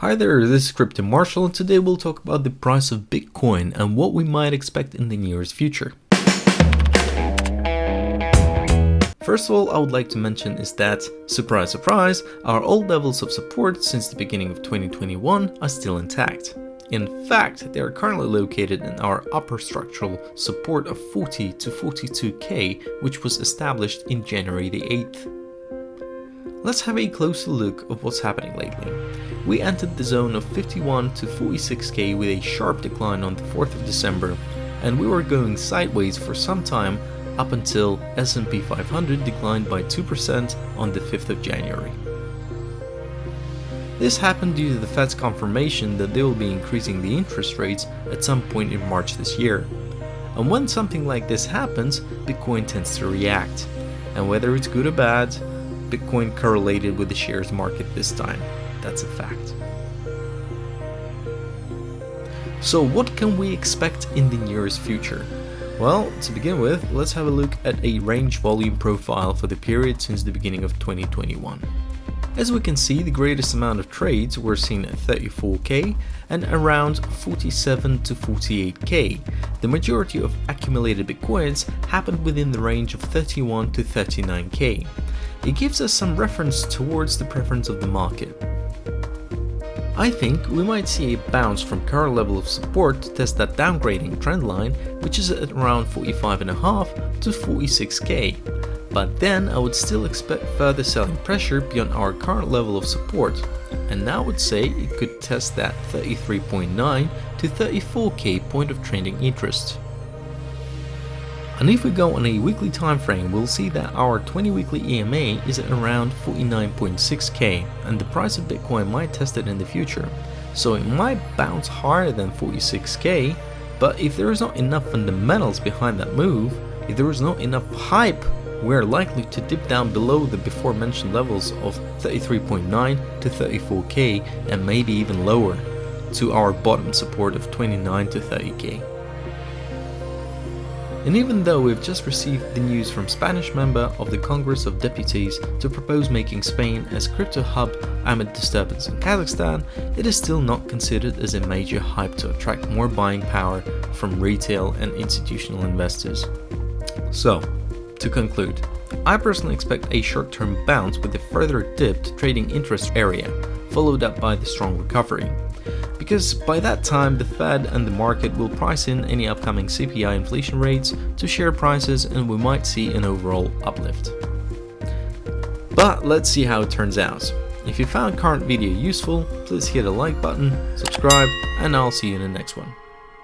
Hi there, this is Crypto Marshall, and today we'll talk about the price of Bitcoin and what we might expect in the nearest future. First of all, I would like to mention is that, surprise surprise, our old levels of support since the beginning of 2021 are still intact. In fact, they are currently located in our upper structural support of 40 to 42k, which was established in January the 8th. Let's have a closer look of what's happening lately. We entered the zone of 51 to 46k with a sharp decline on the 4th of December, and we were going sideways for some time up until S&P 500 declined by 2% on the 5th of January. This happened due to the Fed's confirmation that they will be increasing the interest rates at some point in March this year. And when something like this happens, Bitcoin tends to react. And whether it's good or bad, Bitcoin correlated with the shares market this time. That's a fact. So what can we expect in the nearest future? Well, to begin with, let's have a look at a range volume profile for the period since the beginning of 2021. As we can see, the greatest amount of trades were seen at 34k and around 47 to 48k. The majority of accumulated Bitcoins happened within the range of 31 to 39k. It gives us some reference towards the preference of the market. I think we might see a bounce from current level of support to test that downgrading trend line, which is at around 45.5 to 46k. But then I would still expect further selling pressure beyond our current level of support, and now I would say it could test that 33.9 to 34k point of trending interest. And if we go on a weekly time frame, we'll see that our 20 weekly EMA is at around 49.6k, and the price of Bitcoin might test it in the future. So it might bounce higher than 46k, but if there is not enough fundamentals behind that move, if there is not enough hype, we're likely to dip down below the before mentioned levels of 33.9 to 34k and maybe even lower to our bottom support of 29 to 30k. And even though we've just received the news from Spanish member of the Congress of Deputies to propose making Spain as crypto hub amid disturbance in Kazakhstan, it is still not considered as a major hype to attract more buying power from retail and institutional investors. So, to conclude, I personally expect a short-term bounce with a further dip to trading interest area, followed up by the strong recovery. Because by that time the Fed and the market will price in any upcoming CPI inflation rates to share prices, and we might see an overall uplift. But let's see how it turns out. If you found current video useful, please hit a like button, subscribe, and I'll see you in the next one.